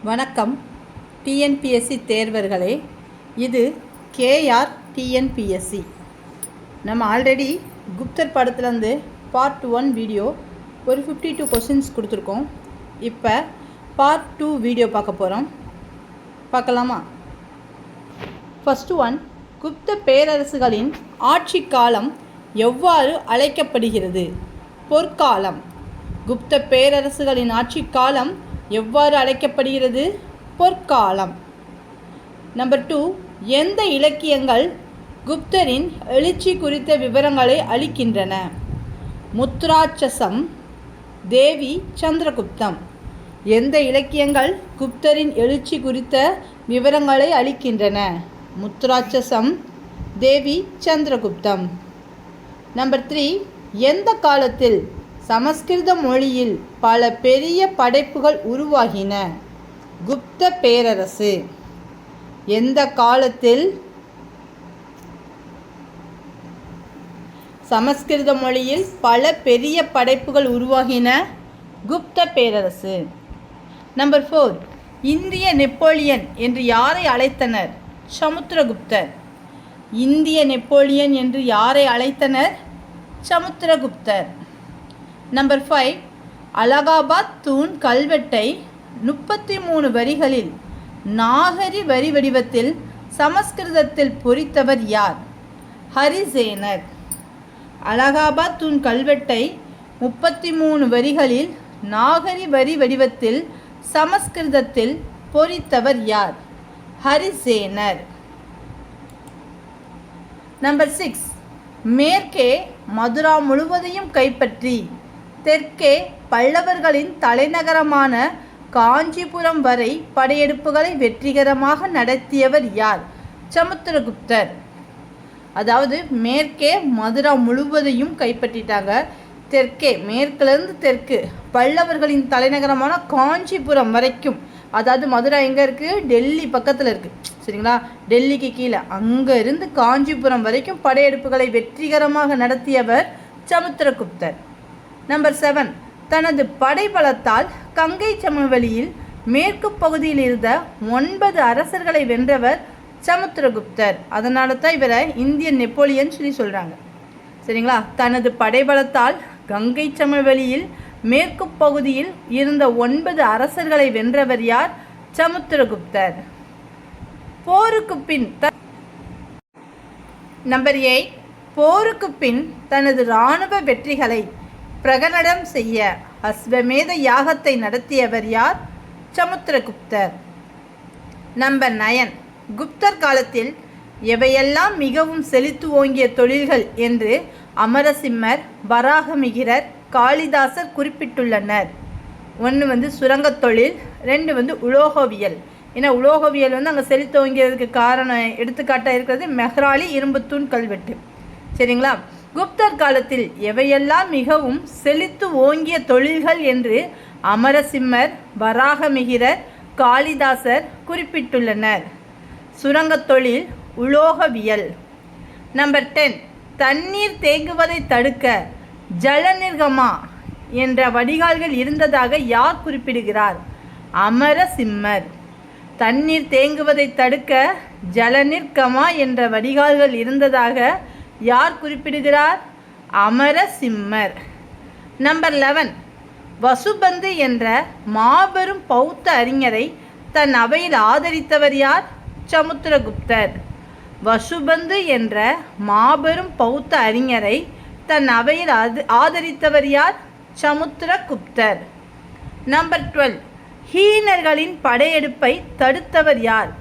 வணக்கம் டிஎன்பிஎஸ்சி தேர்வர்களே. இது KR TNPSC. நம்ம ஆல்ரெடி குப்தர் படத்துலேருந்து பார்ட் 1 வீடியோ ஒரு 52 கொஸ்டின்ஸ் கொடுத்துருக்கோம். இப்போ பார்ட் 2 வீடியோ பார்க்க போகிறோம். பார்க்கலாமா? ஃபஸ்ட்டு ஒன், குப்த பேரரசுகளின் ஆட்சி காலம் எவ்வாறு அழைக்கப்படுகிறது? பொற்காலம். குப்த பேரரசுகளின் ஆட்சி காலம் எவ்வாறு அழைக்கப்படுகிறது? பொற்காலம். நம்பர் 2, எந்த இலக்கியங்கள் குப்தரின் எழுச்சி குறித்த விவரங்களை அளிக்கின்றன? முத்ராட்சசம், தேவி சந்திரகுப்தம். எந்த இலக்கியங்கள் குப்தரின் எழுச்சி குறித்த விவரங்களை அளிக்கின்றன? முத்ராட்சசம், தேவி சந்திரகுப்தம். நம்பர் 3, எந்த காலத்தில் சமஸ்கிருத மொழியில் பல பெரிய படைப்புகள் உருவாகின? குப்த பேரரசு. எந்த காலத்தில் சமஸ்கிருத மொழியில் பல பெரிய படைப்புகள் உருவாகின? குப்த பேரரசு. நம்பர் 4, இந்திய நெப்போலியன் என்று யாரை அழைத்தனர்? சமுத்திரகுப்தர். இந்திய நெப்போலியன் என்று யாரை அழைத்தனர்? சமுத்திரகுப்தர். நம்பர் 5, அலகாபாத் தூண் கல்வெட்டை 33 வரிகளில் நாகரி வரி வடிவத்தில் சமஸ்கிருதத்தில் பொறித்தவர் யார்? ஹரிசேனர். அலகாபாத் தூண் கல்வெட்டை 33 வரிகளில் நாகரி வரி வடிவத்தில் சமஸ்கிருதத்தில் பொறித்தவர் யார்? ஹரிசேனர். நம்பர் 6, மேற்கே மதுரா முழுவதையும் கைப்பற்றி தெற்கே பல்லவர்களின் தலைநகரமான காஞ்சிபுரம் வரை படையெடுப்புகளை வெற்றிகரமாக நடத்தியவர் யார்? சமுத்திரகுப்தர். அதாவது மேற்கே மதுரா முழுவதையும் கைப்பற்றிட்டாங்க. தெற்கே, மேற்கிலிருந்து தெற்கு பல்லவர்களின் தலைநகரமான காஞ்சிபுரம் வரைக்கும், அதாவது மதுரா எங்கே இருக்குது? டெல்லி பக்கத்தில் இருக்குது, சரிங்களா? டெல்லிக்கு கீழே அங்கே இருந்து காஞ்சிபுரம் வரைக்கும் படையெடுப்புகளை வெற்றிகரமாக நடத்தியவர் சமுத்திரகுப்தர். நம்பர் 7, தனது படைபலத்தால் கங்கை சமவெளியில் மேற்கு பகுதியில் இருந்த 9 அரசர்களை வென்றவர் சமுத்திரகுப்தர். அதனால தான் இவரை இந்தியன் நெப்போலியன் சொல்லி சொல்கிறாங்க, சரிங்களா? தனது படைபலத்தால் கங்கை சமவெளியில் மேற்கு பகுதியில் இருந்த 9 அரசர்களை வென்றவர் யார்? சமுத்திரகுப்தர். போருக்கு பின் நம்பர் 8, போருக்கு பின் தனது இராணுவ வெற்றிகளை பிரகடனம் செய்ய அஸ்வமேத யாகத்தை நடத்தியவர் யார்? சமுத்திரகுப்தர். நம்பர் 9, குப்தர் காலத்தில் எவையெல்லாம் மிகவும் செழித்து ஓங்கிய தொழில்கள் என்று அமரசிம்மர், வராகமிகிரர், காளிதாசர் குறிப்பிட்டுள்ளனர். 1 சுரங்கத் தொழில், 2 உலோகவியல். ஏன்னா உலோகவியல் அங்கே செழித்து ஓங்கியதுக்கு காரணம் எடுத்துக்காட்டாக இருக்கிறது மெஹ்ராலி இரும்புத்தூண் கல்வெட்டு, சரிங்களா? குப்தர் காலத்தில் எவையெல்லாம் மிகவும் செழித்து ஓங்கிய தொழில்கள் என்று அமரசிம்மர், வராகமிகிரர், காளிதாசர் குறிப்பிட்டுள்ளனர். சுரங்கத் தொழில், உலோகவியல். நம்பர் 10, தண்ணீர் தேங்குவதை தடுக்க ஜலநிர்கமா என்ற வடிகால்கள் இருந்ததாக யார் குறிப்பிடுகிறார்? அமரசிம்மர். தண்ணீர் தேங்குவதை தடுக்க ஜலநிர்கமா என்ற வடிகால்கள் இருந்ததாக யார் குறிப்பிடுகிறார்? அமரசிம்மர். நம்பர் 11, வசுபந்து என்ற மாபெரும் பௌத்த அறிஞரை தன் அவையில் ஆதரித்தவர் யார்? சமுத்திரகுப்தர். வசுபந்து என்ற மாபெரும் பௌத்த அறிஞரை தன் அவையில் ஆதரித்தவர் யார்? சமுத்திரகுப்தர். நம்பர் 12, ஹீனர்களின் படையெடுப்பை தடுத்தவர் யார்?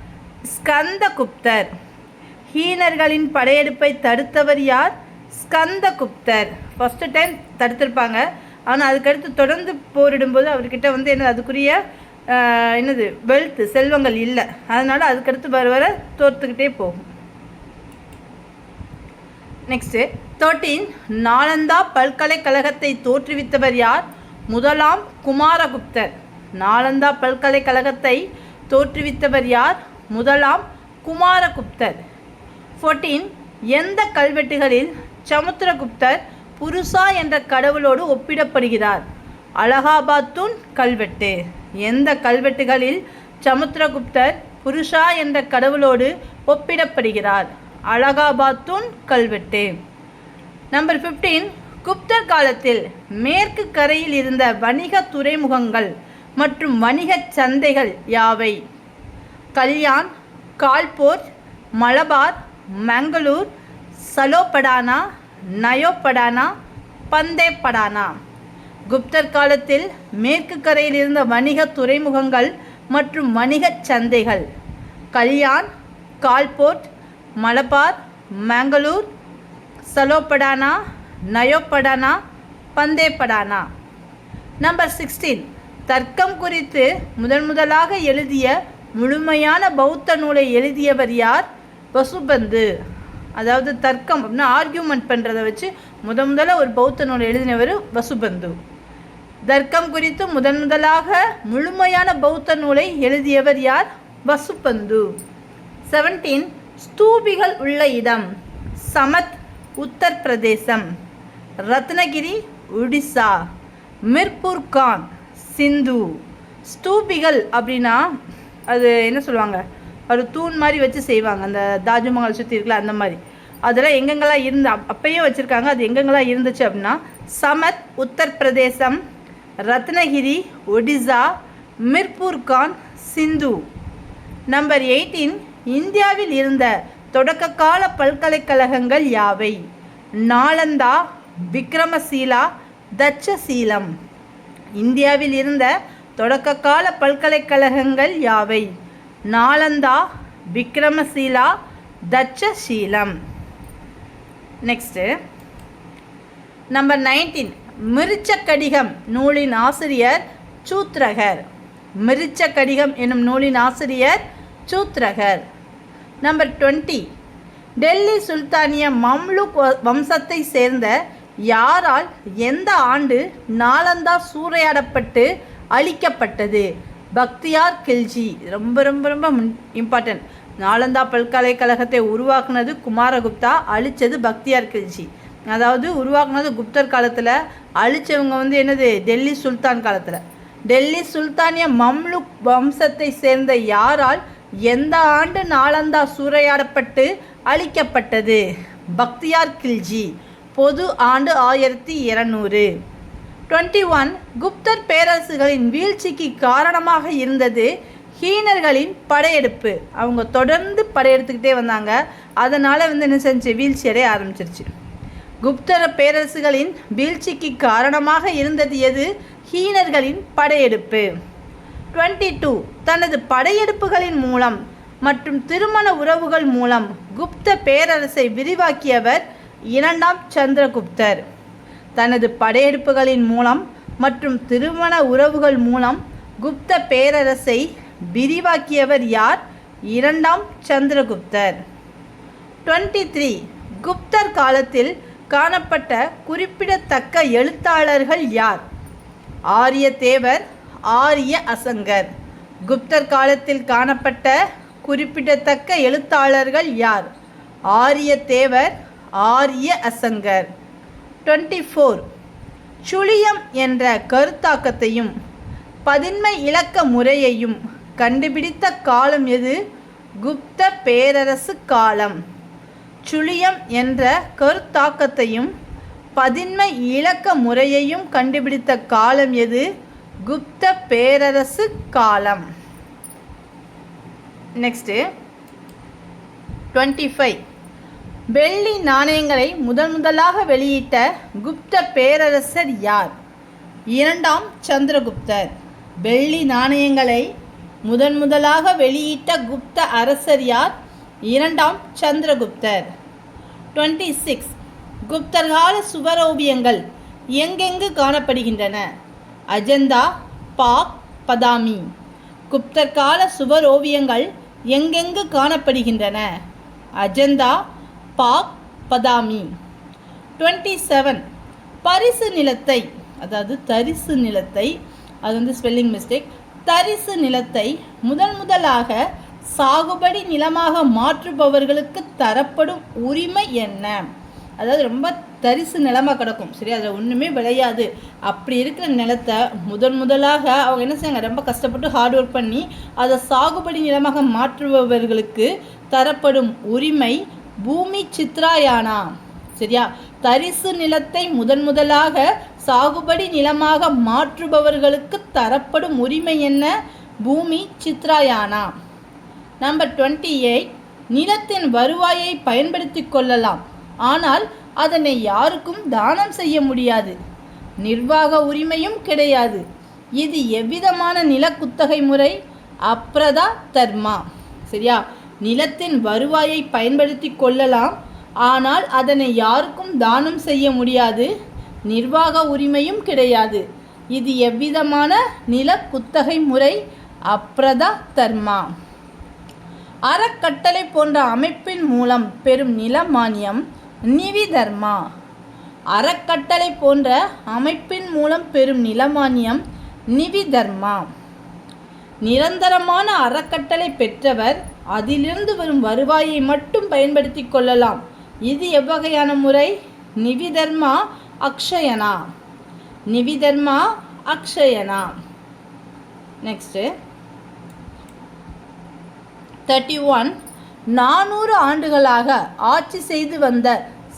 ஸ்கந்தகுப்தர். ஹீனர்களின் படையெடுப்பை தடுத்தவர் யார்? ஸ்கந்தகுப்தர். ஃபஸ்ட்டு டைம் தடுத்திருப்பாங்க, ஆனால் அதுக்கடுத்து தொடர்ந்து போரிடும்போது அவர்கிட்ட அதுக்குரிய வெல்த், செல்வங்கள் இல்லை. அதனால் அதுக்கடுத்து வர தோற்றுக்கிட்டே போகும். நெக்ஸ்ட்டு 13, நாலந்தா பல்கலைக்கழகத்தை தோற்றுவித்தவர் யார்? முதலாம் குமாரகுப்தர். நாலந்தா பல்கலைக்கழகத்தை தோற்றுவித்தவர் யார்? முதலாம் குமாரகுப்தர். 14, எந்த கல்வெட்டுகளில் சமுத்திரகுப்தர் புருஷா என்ற கடவுளோடு ஒப்பிடப்படுகிறார்? அலகாபாத் தூண் கல்வெட்டு. எந்த கல்வெட்டுகளில் சமுத்திரகுப்தர் புருஷா என்ற கடவுளோடு ஒப்பிடப்படுகிறார். அலகாபாத்தூன் கல்வெட்டு. நம்பர் 15, குப்தர் காலத்தில் மேற்கு கரையில் இருந்த வணிக துறைமுகங்கள் மற்றும் வணிகச் சந்தைகள் யாவை? கல்யாண், கால்போர், மலபார், மங்களூர், சலோபடானா, நயோபடானா, பந்தேப்படானா. குப்தர் காலத்தில் மேற்கு கரையில் இருந்த வணிக துறைமுகங்கள் மற்றும் வணிகச் சந்தைகள் கல்யாண், கால்போர்ட், மலபார், மங்களூர், சலோபடானா, நயோபடானா, பந்தேப்படானா. நம்பர் 16, தர்க்கம் குறித்து முதலாக எழுதிய முழுமையான பௌத்த நூலை எழுதியவர் யார்? வசுபந்து. அதாவது தர்க்கம் அப்படின்னா ஆர்கியூமெண்ட் பண்ணுறதை வச்சு முதல்ல ஒரு பௌத்த நூலை எழுதினவர் வசுபந்து. தர்க்கம் குறித்து முதலாக முழுமையான பௌத்த நூலை எழுதியவர் யார்? வசுபந்து. 17, ஸ்தூபிகள் உள்ள இடம். சமத், உத்தரப்பிரதேசம். ரத்னகிரி, ஒடிசா. மிர்பூர் கான், சிந்து. ஸ்தூபிகள் அப்படின்னா அது என்ன சொல்லுவாங்க, ஒரு தூண் மாதிரி வச்சு செய்வாங்க, அந்த தாஜ்மஹால் சுற்றி இருக்கல அந்த மாதிரி. அதெல்லாம் எங்கெங்கெல்லாம் இருந்து அப்பையும் வச்சுருக்காங்க. அது எங்கெங்கெல்லாம் இருந்துச்சு அப்படின்னா சமத், உத்தரப்பிரதேசம். ரத்னகிரி, ஒடிசா. மிர்பூர் கான், சிந்து. நம்பர் 18, இந்தியாவில் இருந்த தொடக்க கால பல்கலைக்கழகங்கள் யாவை? நாலந்தா, விக்ரமசீலா, தட்சசீலம். இந்தியாவில் இருந்த தொடக்க கால பல்கலைக்கழகங்கள் யாவை? நாலந்தா, விக்ரமசீலா, தட்சசீலம். நெக்ஸ்ட்டு நம்பர் 19, மிருச்சக்கடிகம் நூலின் ஆசிரியர் சூத்ரகர். மிருச்சக்கடிகம் என்னும் நூலின் ஆசிரியர் சூத்ரகர். நம்பர் 20, டெல்லி சுல்தானிய மம்லுக் வம்சத்தை சேர்ந்த யாரால் எந்த ஆண்டு நாலந்தா சூறையாடப்பட்டு அழிக்கப்பட்டது? பக்தியார் கில்ஜி. ரொம்ப ரொம்ப ரொம்ப இம்பார்ட்டன்ட். நாலந்தா பல்கலைக்கழகத்தை உருவாக்குனது குமாரகுப்தா, அழித்தது பக்தியார் கில்ஜி. அதாவது உருவாக்குனது குப்தர் காலத்தில், அழித்தவங்க என்னது டெல்லி சுல்தான் காலத்தில். டெல்லி சுல்தானிய மம்லுக் வம்சத்தை சேர்ந்த யாரால் எந்த ஆண்டு நாலந்தா சூறையாடப்பட்டு அழிக்கப்பட்டது? பக்தியார் கில்ஜி. பொது ஆண்டு 1200. 21, குப்தர் பேரரசுகளின் வீழ்ச்சிக்கு காரணமாக இருந்தது ஹீனர்களின் படையெடுப்பு. அவங்க தொடர்ந்து படையெடுத்துக்கிட்டே வந்தாங்க. அதனால் என்ன செஞ்சு வீழ்ச்சி அடைய ஆரம்பிச்சிருச்சு. குப்தர் பேரரசுகளின் வீழ்ச்சிக்கு காரணமாக இருந்தது எது? ஹீனர்களின் படையெடுப்பு. 22, தனது படையெடுப்புகளின் மூலம் மற்றும் திருமண உறவுகள் மூலம் குப்த பேரரசை விரிவாக்கியவர் 2ஆம் சந்திரகுப்தர். தனது படையெடுப்புகளின் மூலம் மற்றும் திருமண உறவுகள் மூலம் குப்த பேரரசை விரிவாக்கியவர் யார்? 2ஆம் சந்திரகுப்தர். 23, குப்தர் காலத்தில் காணப்பட்ட குறிப்பிடத்தக்க எழுத்தாளர்கள் யார்? ஆரியதேவர், ஆரிய அசங்கர். குப்தர் காலத்தில் காணப்பட்ட குறிப்பிடத்தக்க எழுத்தாளர்கள் யார்? ஆரியதேவர், ஆரிய அசங்கர். 24, சுழியம் என்ற கருத்தாக்கத்தையும் பதின்மை இலக்க முறையையும் கண்டுபிடித்த காலம் எது? குப்த பேரரசு காலம். சுழியம் என்ற கருத்தாக்கத்தையும் பதின்மை இலக்க முறையையும் கண்டுபிடித்த காலம் எது? குப்த பேரரசு காலம். நெக்ஸ்ட்டு 25, வெள்ளி நாணயங்களை முதலாக வெளியிட்ட குப்த பேரரசர் யார்? 2ஆம் சந்திரகுப்தர். வெள்ளி நாணயங்களை முதலாக வெளியிட்ட குப்த அரசர் யார்? 2ஆம் சந்திரகுப்தர். 26, குப்தர் கால சுவரோவியங்கள் எங்கெங்கு காணப்படுகின்றன? அஜந்தா, பாக், பதாமி. குப்தர் கால சுவரோவியங்கள் எங்கெங்கு காணப்படுகின்றன? அஜந்தா, பாக், பதாமி. 27, பரிசு நிலத்தை, அதாவது தரிசு நிலத்தை, அது ஸ்பெல்லிங் மிஸ்டேக், தரிசு நிலத்தை முதலாக சாகுபடி நிலமாக மாற்றுபவர்களுக்கு தரப்படும் உரிமை என்ன? அதாவது ரொம்ப தரிசு நிலமாக கிடக்கும். சரி, அதில் ஒன்றுமே விளையாது. அப்படி இருக்கிற நிலத்தை முதலாக அவங்க என்ன செய்வாங்க, ரொம்ப கஷ்டப்பட்டு ஹார்ட் ஒர்க் பண்ணி அதை சாகுபடி நிலமாக மாற்றுபவர்களுக்கு தரப்படும் உரிமை பூமி சித்ராயானா. சரியா, தரிசு நிலத்தை முதலாக சாகுபடி நிலமாக மாற்றுபவர்களுக்கு தரப்படும் உரிமை என்ன? பூமி சித்ராயானா. நம்பர் 28, நிலத்தின் வருவாயை பயன்படுத்தி கொள்ளலாம், ஆனால் அதனை யாருக்கும் தானம் செய்ய முடியாது. நிர்வாக உரிமையும் கிடையாது. இது எவ்விதமான நில குத்தகை முறை? அப்ரதா தர்மா. சரியா, நிலத்தின் வருவாயை பயன்படுத்தி கொள்ளலாம், ஆனால் அதனை யாருக்கும் தானம் செய்ய முடியாது. நிர்வாக உரிமையும் கிடையாது. இது எவ்விதமான நில குத்தகை முறை? அப்ரதா தர்மா. அறக்கட்டளை போன்ற அமைப்பின் மூலம் பெறும் நில மானியம் நிவிதர்மா. அறக்கட்டளை போன்ற அமைப்பின் மூலம் பெறும் நிலமானியம் நிவிதர்மா. நிரந்தரமான அறக்கட்டளை பெற்றவர் அதிலிருந்து வரும் வருவாயை மட்டும் பயன்படுத்தி கொள்ளலாம். இது எவ்வகையான முறை? நிவிதர்மா அக்ஷயனா. நிவிதர்மா அக்ஷயனா. நெக்ஸ்ட்டு 31, 400 ஆண்டுகளாக ஆட்சி செய்து வந்த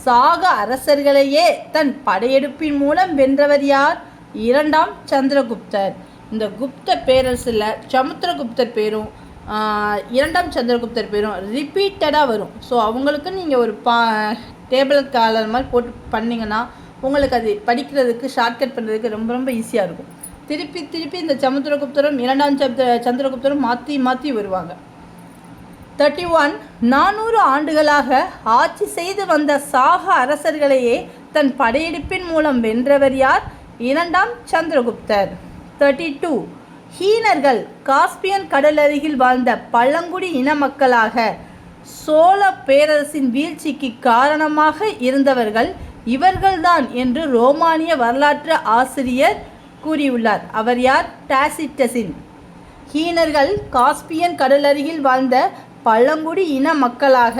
சாக அரசர்களையே தன் படையெடுப்பின் மூலம் வென்றவர் யார்? 2ஆம் சந்திரகுப்தர். இந்த குப்த பேரரசில் சமுத்திரகுப்தர் பேரும் 2ஆம் சந்திரகுப்தர் பேரும் ரிப்பீட்டடாக வரும். ஸோ அவங்களுக்கு நீங்கள் ஒரு டேபிள் காலர் மாதிரி போட்டு பண்ணிங்கன்னா உங்களுக்கு அது படிக்கிறதுக்கு ஷார்ட்கட் பண்ணுறதுக்கு ரொம்ப ரொம்ப ஈஸியாக இருக்கும். திருப்பி இந்த சமுத்திரகுப்தரும் 2ஆம் சந்திரகுப்தரும் மாற்றி வருவாங்க. 31, 400 ஆண்டுகளாக ஆட்சி செய்து வந்த சாக அரசர்களையே தன் படையெடுப்பின் மூலம் வென்றவர் யார்? 2ஆம் சந்திரகுப்தர். 32, ஹீனர்கள் காஸ்பியன் கடல் அருகில் வாழ்ந்த பழங்குடி இன மக்களாக சோழ பேரரசின் வீழ்ச்சிக்கு காரணமாக இருந்தவர்கள் இவர்கள்தான் என்று ரோமானிய வரலாற்று ஆசிரியர் கூறியுள்ளார். அவர் யார்? டாசிட்டஸின். ஹீனர்கள் காஸ்பியன் கடல் அருகில் வாழ்ந்த பழங்குடி இன மக்களாக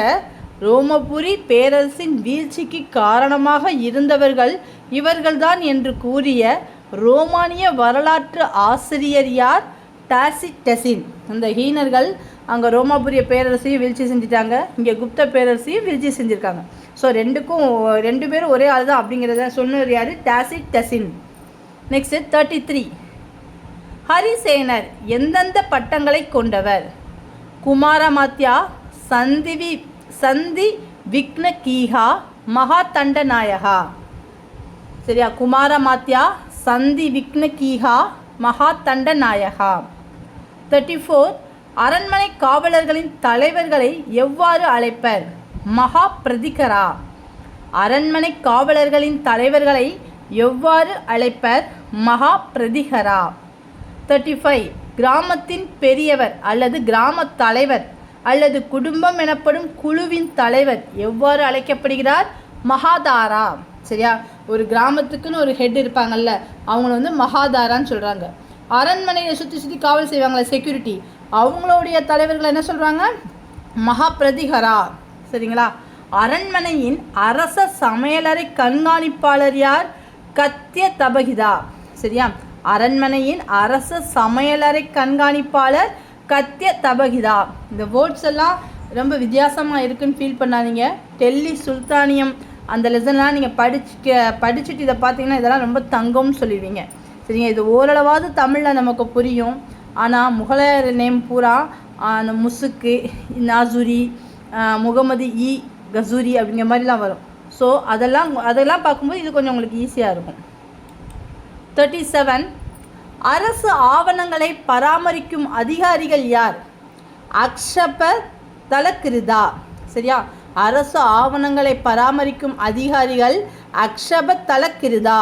ரோமபுரி பேரரசின் வீழ்ச்சிக்கு காரணமாக இருந்தவர்கள் இவர்கள்தான் என்று கூறிய ரோமானிய வரலாற்று ஆசிரியர் யார்? டாசிட்டஸின். இந்த ஹீனர்கள் அங்கே ரோமாபுரிய பேரரசையும் வீழ்ச்சி செஞ்சுட்டாங்க, இங்கே குப்த பேரரசையும் வீழ்ச்சி செஞ்சுருக்காங்க. ஸோ ரெண்டு பேரும் ஒரே ஆள் தான் அப்படிங்கிறத சொன்னவர் யார்? டாசிட்டஸின். நெக்ஸ்ட்டு 33, ஹரிசேனர் எந்தெந்த பட்டங்களை கொண்டவர்? குமாரமாத்யா, சந்தி விக்னகீஹா, மகாதண்டநாயகா. சரியா, குமாரமாத்யா, சந்தி விக்னகீஹா, மகாதண்டநாயகா. 34, அரண்மனை காவலர்களின் தலைவர்களை எவ்வாறு அழைப்பர்? மகாபிரதிகரா. அரண்மனை காவலர்களின் தலைவர்களை எவ்வாறு அழைப்பர்? மகாபிரதிகரா. 35, கிராமத்தின் பெரியவர் அல்லது கிராமத் தலைவர் அல்லது குடும்பம் எனப்படும் குழுவின் தலைவர் எவ்வாறு அழைக்கப்படுகிறார்? மகாதாரா. சரியா, ஒரு கிராமத்துக்குன்னு ஒரு ஹெட் இருப்பாங்கல்ல, அவங்கள மகாதாரான்னு சொல்கிறாங்க. அரண்மனையை சுற்றி காவல் செய்வாங்களே, செக்யூரிட்டி, அவங்களுடைய தலைவர்கள் என்ன சொல்கிறாங்க? மகாபிரதிகரா. சரிங்களா. அரண்மனையின் அரச சமையலறை கண்காணிப்பாளர் யார்? கத்திய தபகிதா. சரியா, அரண்மனையின் அரச சமையலறை கண்காணிப்பாளர் கத்திய தபகிதா. இந்த வேர்ட்ஸ் எல்லாம் ரொம்ப வித்தியாசமாக இருக்குன்னு ஃபீல் பண்ணாதீங்க. டெல்லி சுல்தானியம் அந்த லெசன்லாம் நீங்கள் படிச்சுட்டு இதை பார்த்தீங்கன்னா இதெல்லாம் ரொம்ப தங்கம்னு சொல்லிடுவீங்க. சரிங்க, இது ஓரளவாவது தமிழில் நமக்கு புரியும். ஆனால் முகலாயர் நேம் பூரா அந்த முசுக்கு, நாசூரி, முகமது கசூரி அப்படிங்கிற மாதிரிலாம் வரும். ஸோ அதெல்லாம் பார்க்கும்போது இது கொஞ்சம் உங்களுக்கு ஈஸியாக இருக்கும். 37, அரசு ஆவணங்களை பராமரிக்கும் அதிகாரிகள் யார்? அக்ஷப தலக்கிருதா. சரியா, அரசு ஆவணங்களை பராமரிக்கும் அதிகாரிகள் அக்ஷப தலக்கிருதா.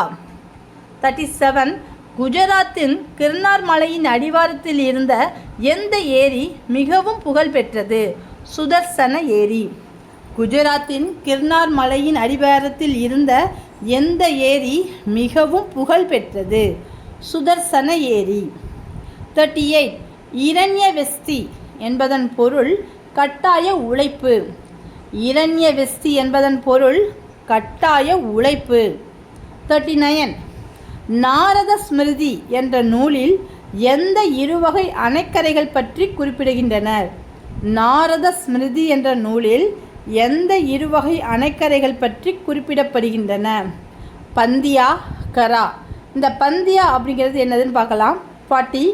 37, குஜராத்தின் கிர்னார் மலையின் அடிவாரத்தில் இருந்த எந்த ஏரி மிகவும் புகழ் பெற்றது? சுதர்சன ஏரி. குஜராத்தின் கிர்னார் மலையின் அடிவாரத்தில் இருந்த எந்த ஏரி மிகவும் புகழ் பெற்றது? சுதர்சன ஏரி. 38, இரண்யவெஸ்தி என்பதன் பொருள் கட்டாய உழைப்பு. இரண்யவெஸ்தி என்பதன் பொருள் கட்டாய உழைப்பு. 39. நாரத ஸ்மிருதி என்ற நூலில் எந்த இருவகை அணைக்கரைகள் பற்றி குறிப்பிடுகின்றனர்? நாரத ஸ்மிருதி என்ற நூலில் எந்த இருவகை அணைக்கரைகள் பற்றி குறிப்பிடப்படுகின்றன? பந்தியா, கரா. இந்த பந்தியா அப்படிங்கிறது என்னதுன்னு பார்க்கலாம். 40.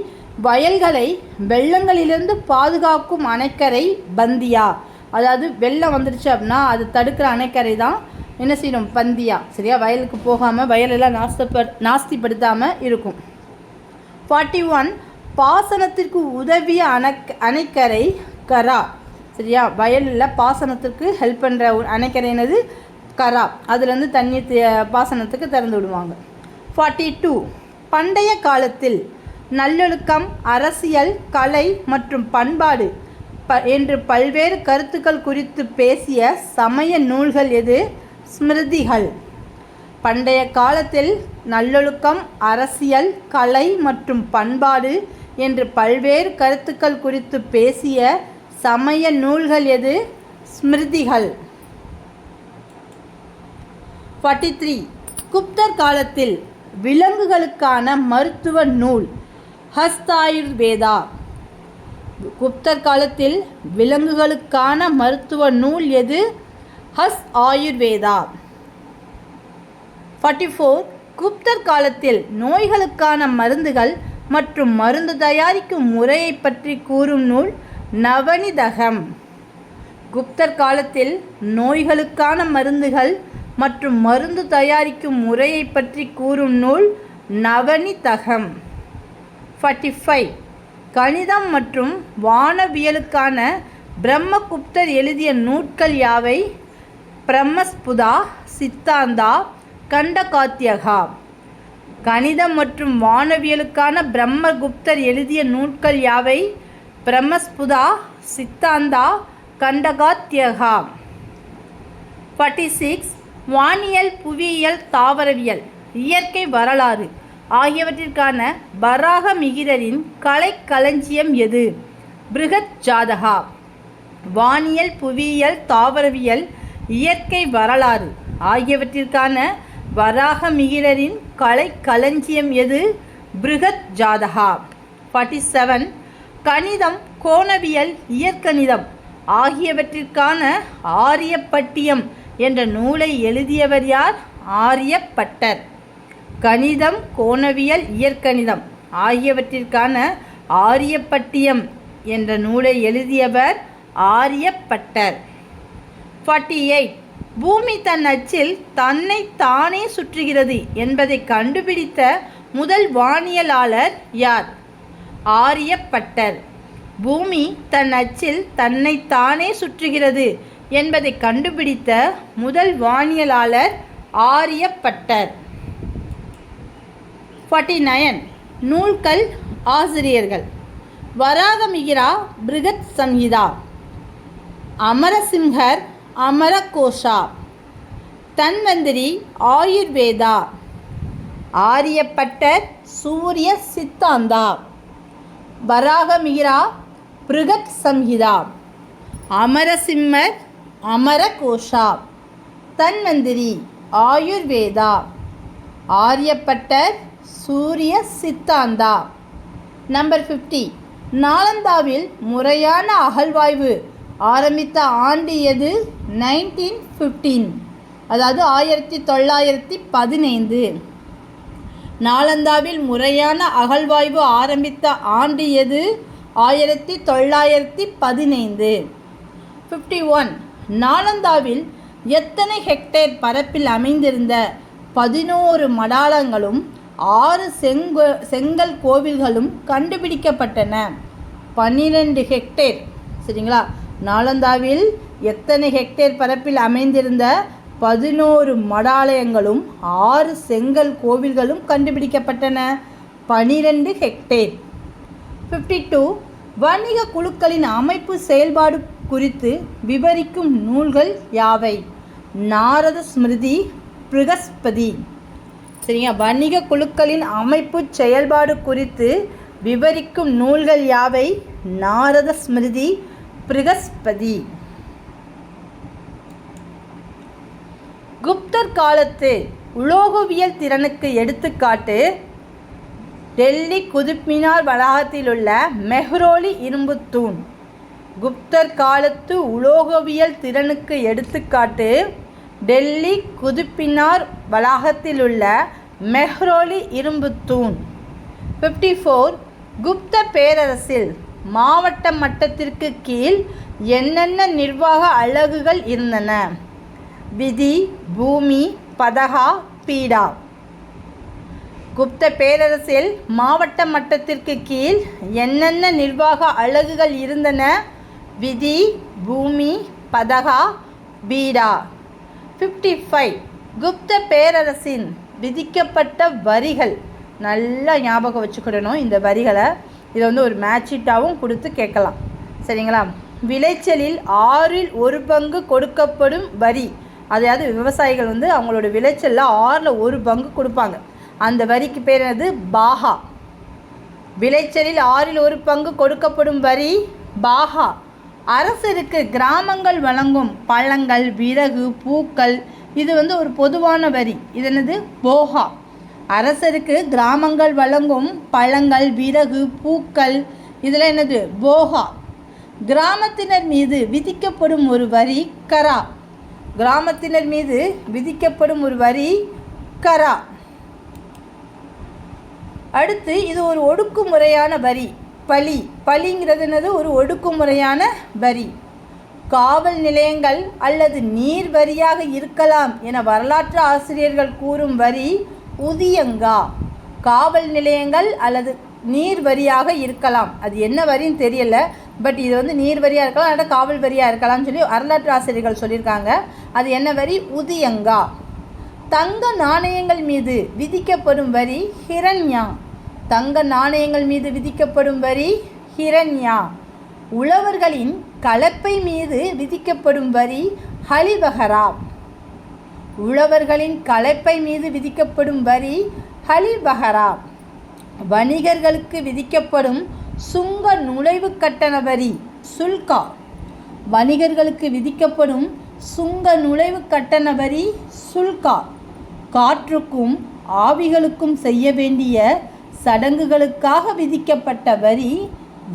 வயல்களை வெள்ளங்களிலிருந்து பாதுகாக்கும் அணைக்கரை பந்தியா. அதாவது வெள்ளம் வந்துடுச்சு அப்படின்னா அது தடுக்கிற அணைக்கரை தான் என்ன செய்யணும்? பந்தியா. சரியா? வயலுக்கு போகாமல் வயலெல்லாம் நாஸ்திப்படுத்தாமல் இருக்கும். 41. பாசனத்திற்கு உதவிய அணைக்கரை கரா. சரியா? வயலில் பாசனத்திற்கு ஹெல்ப் பண்ணுற ஒரு அணைக்கரை என்னது? கரா. அதுலேருந்து தண்ணி பாசனத்துக்கு திறந்து விடுவாங்க. 42. பண்டைய காலத்தில் நல்லொழுக்கம், அரசியல், கலை மற்றும் பண்பாடு என்று பல்வேறு கருத்துக்கள் குறித்து பேசிய சமய நூல்கள் எது? ஸ்மிருதிகள். பண்டைய காலத்தில் நல்லொழுக்கம், அரசியல், கலை மற்றும் பண்பாடு என்று பல்வேறு கருத்துக்கள் குறித்து பேசிய சமய நூல்கள் எது? ஸ்மிருதிகள். 43. குப்தர் காலத்தில் விலங்குகளுக்கான மருத்துவ நூல் ஹஸ்தாயுர்வேதா. குப்தர் காலத்தில் விலங்குகளுக்கான மருத்துவ நூல் எது? ஆயுர்வேதா. 44. குப்தர் காலத்தில் நோய்களுக்கான மருந்துகள் மற்றும் மருந்து தயாரிக்கும் முறையை பற்றி கூறும் நூல் நவனிதகம். குப்தர் காலத்தில் நோய்களுக்கான மருந்துகள் மற்றும் மருந்து தயாரிக்கும் முறையை பற்றி கூறும் நூல் நவனிதகம். 45. கணிதம் மற்றும் வானவியலுக்கான பிரம்மகுப்தர் எழுதிய நூட்கள் யாவை? பிரம்மஸ்புதா, சித்தாந்தா, கண்டகாத்யகா. கணிதம் மற்றும் வானவியலுக்கான பிரம்மகுப்தர் எழுதிய நூட்கள் யாவை? பிரம்மஸ்புதா, சித்தாந்தா, கண்டகாத்யகா. 46. வானியல், புவியியல், தாவரவியல், இயற்கை வரலாறு ஆகியவற்றிற்கான வராக மிகிரரின் கலைக்களஞ்சியம் எது? பிருகத் ஜாதகா. வானியல், புவியியல், தாவரவியல், இயற்கை வரலாறு ஆகியவற்றிற்கான வராக மிகிரரின் கலைக்களஞ்சியம் எது? பிருகத் ஜாதகா. 47. கணிதம், கோணவியல், இயற்கணிதம் ஆகியவற்றிற்கான ஆரியப்பட்டியம் என்ற நூலை எழுதியவர் யார்? ஆரியப்பட்டர். கணிதம், கோணவியல், இயற்கணிதம் ஆகியவற்றிற்கான ஆரியப்பட்டியம் என்ற நூலை எழுதியவர் ஆரியப்பட்டர். 48. பூமி தன் அச்சில் தன்னை தானே சுற்றுகிறது என்பதை கண்டுபிடித்த முதல் வானியலாளர் யார்? ஆரியப்பட்டர். பூமி தன் அச்சில் தன்னை தானே சுற்றுகிறது என்பதை கண்டுபிடித்த முதல் வானியலாளர் ஆரியப்பட்டர். 49. நூல்கள், ஆசிரியர்கள். வராகமிகிரா, பிருகத் சம்ஹிதா. அமரசிம்ஹர், அமரகோஷா. தன்வந்திரி, ஆயுர்வேதா. ஆரியப்பட்டர், சூரிய சித்தாந்தா. வராகமிகிரா, பிருகத் சம்ஹிதா. அமரசிம்மர், அமரகோஷா. தன்வந்திரி, ஆயுர்வேதா. ஆரியப்பட்டர், சூரிய சித்தாந்தா. நம்பர் 50. நாலந்தாவில் முறையான அகழ்வாய்வு ஆரம்பித்த ஆண்டு எது? 1915. அதாவது 1915. நாலந்தாவில் முறையான அகழ்வாய்வு ஆரம்பித்த ஆண்டு எது? 1915. 51. நாலந்தாவில் எத்தனை ஹெக்டேர் பரப்பில் அமைந்திருந்த 11 மடாலங்களும் 6 செங்கல் கோவில்களும் கண்டுபிடிக்கப்பட்டன? 12 ஹெக்டேர். சரிங்களா? நாலந்தாவில் எத்தனை ஹெக்டேர் பரப்பில் அமைந்திருந்த 11 மடாலயங்களும் 6 செங்கல் கோவில்களும் கண்டுபிடிக்கப்பட்டன? 12 ஹெக்டேர். 52. வணிக குழுக்களின் அமைப்பு செயல்பாடு குறித்து விவரிக்கும் நூல்கள் யாவை? நாரத ஸ்மிருதி, பிருகஸ்பதி. சரிங்க. வணிக குழுக்களின் அமைப்பு செயல்பாடு குறித்து விவரிக்கும் நூல்கள் யாவை? நாரத ஸ்மிருதி, பிருகஸ்பதி. குப்தர் காலத்து உலோகவியல் திறனுக்கு எடுத்துக்காட்டு டெல்லி குதுப் மினார் வளாகத்தில் உள்ள மெஹ்ரோலி இரும்புத் தூண். குப்தர் காலத்து உலோகவியல் திறனுக்கு எடுத்துக்காட்டு டெல்லி குதுப் மினார் வளாகத்தில் உள்ள மெஹ்ரோலி இரும்புத் தூண். 54. குப்த பேரரசில் மாவட்ட மட்டத்திற்கு கீழ் என்னென்ன நிர்வாக அலகுகள் இருந்தன? விதி, பூமி, பதகா, பீடா. குப்த பேரரசில் மாவட்ட மட்டத்திற்கு கீழ் என்னென்ன நிர்வாக அலகுகள் இருந்தன? விதி, பூமி, பதகா, பீடா. 55. குப்த பேரரசின் விதிக்கப்பட்ட வரிகள். நல்லா ஞாபகம் வச்சுக்கிடணும் இந்த வரிகளை. இதை ஒரு மேட்சிட்டாகவும் கொடுத்து கேட்கலாம். சரிங்களா? விளைச்சலில் 1/6 பங்கு கொடுக்கப்படும் வரி. அதாவது விவசாயிகள் அவங்களோட விளைச்சலில் 1/6 கொடுப்பாங்க. அந்த வரிக்கு பேர் என்னது? பாகா. விளைச்சலில் 1/6 கொடுக்கப்படும் வரி பாகா. அரசருக்கு கிராமங்கள் வழங்கும் பழங்கள், விறகு, பூக்கள், இது ஒரு பொதுவான வரி. இது என்னது? போகா. அரசருக்கு கிராமங்கள் வழங்கும் பழங்கள், விறகு, பூக்கள், இதில் என்னது? போகா. கிராமத்தினர் மீது விதிக்கப்படும் ஒரு வரி கரா. கிராமத்தினர் மீது விதிக்கப்படும் ஒரு வரி கரா. அடுத்து இது ஒரு ஒடுக்குமுறையான வரி பலி. பலிங்கிறது என்னது? ஒரு ஒடுக்குமுறையான வரி. காவல் நிலையங்கள் அல்லது நீர் வரியாக இருக்கலாம் என வரலாற்று ஆசிரியர்கள் கூறும் வரி உதியங்கா. காவல் நிலையங்கள் அல்லது நீர் வரியாக இருக்கலாம். அது என்ன வரின்னு தெரியல. பட் இது நீர் வரியாக இருக்கலாம், அல்லது காவல் வரியாக இருக்கலாம்னு சொல்லி வரலாற்று ஆசிரியர்கள் சொல்லியிருக்காங்க. அது என்ன வரி? உதியங்கா. தங்க நாணயங்கள் மீது விதிக்கப்படும் வரி ஹிரண்யா. தங்க நாணயங்கள் மீது விதிக்கப்படும் வரி ஹிரண்யா. உழவர்களின் கலப்பை மீது விதிக்கப்படும் வரி ஹலிபஹரா. உழவர்களின் கலப்பை மீது விதிக்கப்படும் வரி ஹலிபஹரா. வணிகர்களுக்கு விதிக்கப்படும் சுங்க நுழைவு கட்டண வரி சுல்கா. வணிகர்களுக்கு விதிக்கப்படும் சுங்க நுழைவு கட்டண வரி சுல்கா. காற்றுக்கும் ஆவிகளுக்கும் செய்ய வேண்டிய சடங்குகளுக்காக விதிக்கப்பட்ட வரி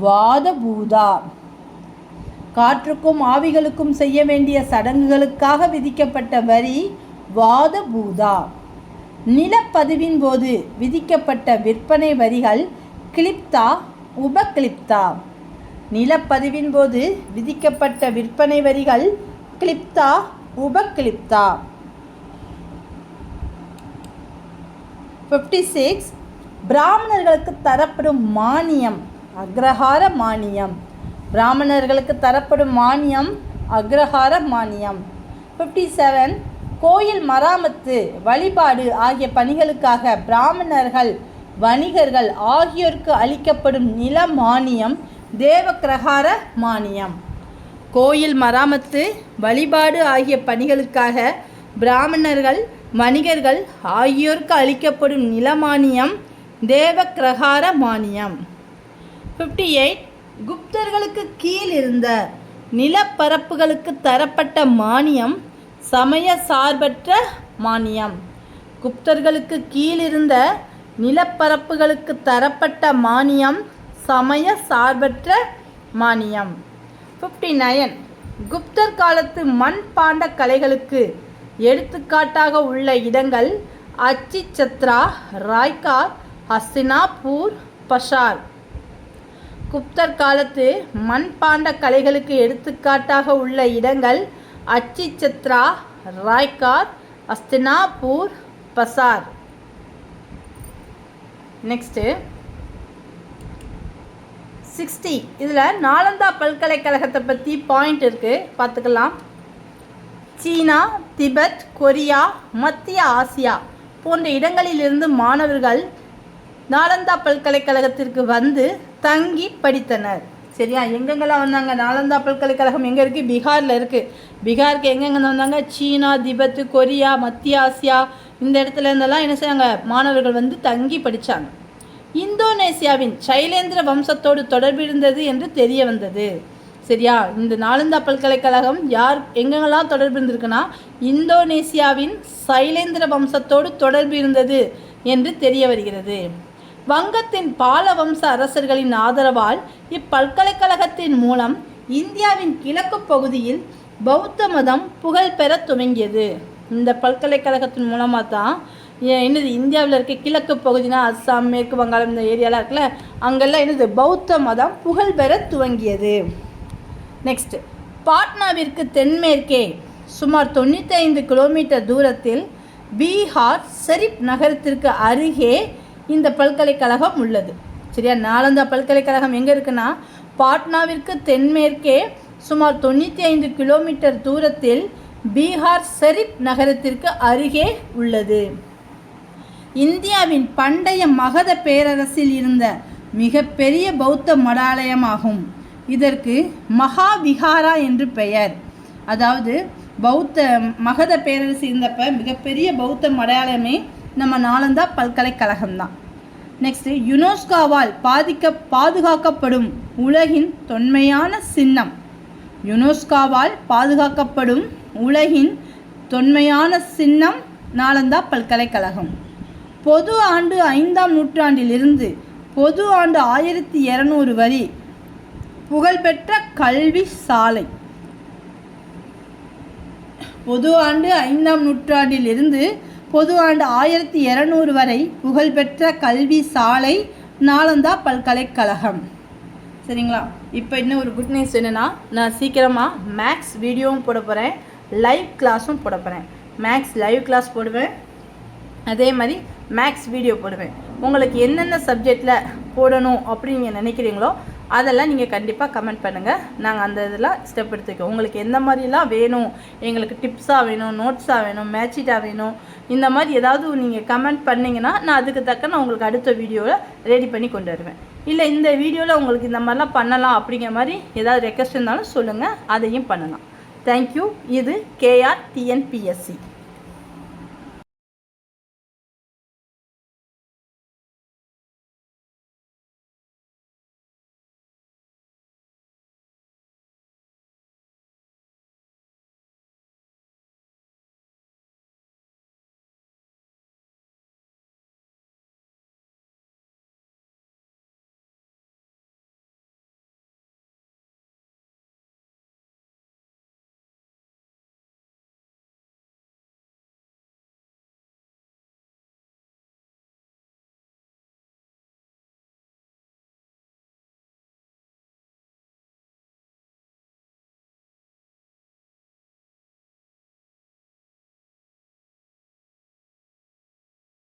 வாதபூதா. காற்றுக்கும் ஆவிகளுக்கும் செய்ய வேண்டிய சடங்குகளுக்காக விதிக்கப்பட்ட வரி வாதபூதா. நிலப்பதிவின் போது விதிக்கப்பட்ட விற்பனை வரிகள் கிளிப்தா, உபகிளிப்தா. நிலப்பதிவின் போது விதிக்கப்பட்ட விற்பனை வரிகள் கிளிப்தா, உபகிளிப்தா. 56. பிராமணர்களுக்கு தரப்படும் மானியம் அக்ரஹார மானியம். பிராமணர்களுக்கு தரப்படும் மானியம் அக்ரஹார மானியம். 57. கோயில் மராமத்து, வழிபாடு ஆகிய பணிகளுக்காக பிராமணர்கள், வணிகர்கள் ஆகியோருக்கு அளிக்கப்படும் நில மானியம் தேவக்கிரகார மானியம். கோயில் மராமத்து, வழிபாடு ஆகிய பணிகளுக்காக பிராமணர்கள், வணிகர்கள் ஆகியோருக்கு அளிக்கப்படும் நில மானியம் தேவக்கிரகார மானியம். 58. குப்தர்களுக்கு கீழ் இருந்த நிலப்பரப்புகளுக்கு தரப்பட்ட மானியம் சமய சார்பற்ற மானியம். குப்தர்களுக்கு கீழ் இருந்த நிலப்பரப்புகளுக்கு தரப்பட்ட மானியம் சமய சார்பற்ற மானியம். 59. குப்தர் காலத்து மண்பாண்ட கலைகளுக்கு எடுத்துக்காட்டாக உள்ள இடங்கள் அச்சி சத்ரா, ராய்கார், ஹஸ்தினாபூர், பஷார். குப்தர் காலத்து மண்பாண்ட கலைகளுக்கு எடுத்துக்காட்டாக உள்ள இடங்கள் அச்சி சத்ரா, ராய்கார், ஹஸ்தினாபூர், பசார். நெக்ஸ்ட்டு 60. இதில் நாலந்தா பல்கலைக்கழகத்தை பற்றி பாயிண்ட் இருக்குது, பார்த்துக்கலாம். சீனா, திபெத், கொரியா, மத்திய ஆசியா போன்ற இடங்களிலிருந்து மாணவர்கள் நாலந்தா பல்கலைக்கழகத்திற்கு வந்து தங்கி படித்தனர். சரியா? எங்கெங்கெல்லாம் வந்தாங்க? நாலந்தா பல்கலைக்கழகம் எங்கே இருக்குது? பீகாரில் இருக்குது. பீகாருக்கு எங்கெங்கே வந்தாங்க? சீனா, திபெத்து, கொரியா, மத்திய ஆசியா, இந்த இடத்துல இருந்தெல்லாம் என்ன செய்யாங்க? மாணவர்கள் வந்து தங்கி படித்தாங்க. இந்தோனேசியாவின் சைலேந்திர வம்சத்தோடு தொடர்பிருந்தது என்று தெரிய வந்தது. சரியா? இந்த நாலந்தா பல்கலைக்கழகம் யார் எங்கெங்கெல்லாம் தொடர்பு இருந்திருக்குன்னா இந்தோனேசியாவின் சைலேந்திர வம்சத்தோடு தொடர்பு இருந்தது என்று தெரிய வருகிறது. வங்கத்தின் பால வம்ச அரசர்களின் ஆதரவால் இப்பல்கலைக்கழகத்தின் மூலம் இந்தியாவின் கிழக்கு பகுதியில் பௌத்த மதம் புகழ் பெற துவங்கியது. இந்த பல்கலைக்கழகத்தின் மூலமாக தான் என்னது இந்தியாவில் இருக்க கிழக்கு பகுதினா அஸ்ஸாம், மேற்கு வங்காளம் இந்த ஏரியாலாம் இருக்குல்ல, அங்கெல்லாம் என்னது பௌத்த மதம் புகழ் பெற துவங்கியது. நெக்ஸ்ட், பாட்னாவிற்கு தென்மேற்கே சுமார் 95 கிலோமீட்டர் தூரத்தில் பீகார் ஷெரீப் நகரத்திற்கு அருகே இந்த பல்கலைக்கழகம் உள்ளது. சரியா? நாலந்தா பல்கலைக்கழகம் எங்கே இருக்குன்னா பாட்னாவிற்கு தென்மேற்கே சுமார் 95 கிலோமீட்டர் தூரத்தில் பீகார் ஷெரீப் நகரத்திற்கு அருகே உள்ளது. இந்தியாவின் பண்டைய மகத பேரரசில் இருந்த மிகப்பெரிய பௌத்த மடாலயமாகும். இதற்கு மகாவிஹாரா என்று பெயர். அதாவது பௌத்த மகத பேரரசு இருந்தப்ப மிகப்பெரிய பௌத்த மடாலயமே நம்ம நாலந்தா பல்கலைக்கழகம் தான். நெக்ஸ்ட், யுனெஸ்கோவால் பாதுகாக்கப்படும் உலகின் தொன்மையான சின்னம். யுனெஸ்கோவால் பாதுகாக்கப்படும் உலகின் தொன்மையான சின்னம் நாலந்தா பல்கலைக்கழகம். பொது ஆண்டு 5ஆம் நூற்றாண்டிலிருந்து பொது ஆண்டு 1200 வரை புகழ்பெற்ற கல்வி சாலை. பொது ஆண்டு 5ஆம் நூற்றாண்டிலிருந்து பொது ஆண்டு 1200 வரை புகழ்பெற்ற கல்வி சாலை நாலந்தா பல்கலைக்கழகம். சரிங்களா? இப்போ இன்னும் ஒரு குட் நியூஸ் என்னென்னா, நான் சீக்கிரமாக மேக்ஸ் வீடியோவும் போட போகிறேன், லைவ் கிளாஸும் போட போகிறேன். மேக்ஸ் லைவ் கிளாஸ் போடுவேன், அதே மாதிரி மேக்ஸ் வீடியோ போடுவேன். உங்களுக்கு என்னென்ன சப்ஜெக்டில் போடணும் அப்படின்னு நீங்கள் நினைக்கிறீங்களோ அதெல்லாம் நீங்கள் கண்டிப்பாக கமெண்ட் பண்ணுங்கள். நாங்கள் அந்த இதெல்லாம் ஸ்டெப் எடுத்துக்கோம். உங்களுக்கு எந்த மாதிரிலாம் வேணும், எங்களுக்கு டிப்ஸாக வேணும், நோட்ஸாக வேணும், மேட்சிட்டாக வேணும், இந்த மாதிரி ஏதாவது நீங்கள் கமெண்ட் பண்ணிங்கன்னா நான் அதுக்கு தக்க நான் உங்களுக்கு அடுத்த வீடியோவில் ரெடி பண்ணி கொண்டு வருவேன். இல்லை இந்த வீடியோவில் உங்களுக்கு இந்த மாதிரிலாம் பண்ணலாம் அப்படிங்கிற மாதிரி ஏதாவது ரெக்வெஸ்ட் இருந்தாலும் சொல்லுங்கள், அதையும் பண்ணலாம். தேங்க்யூ. இது KR TNPSC.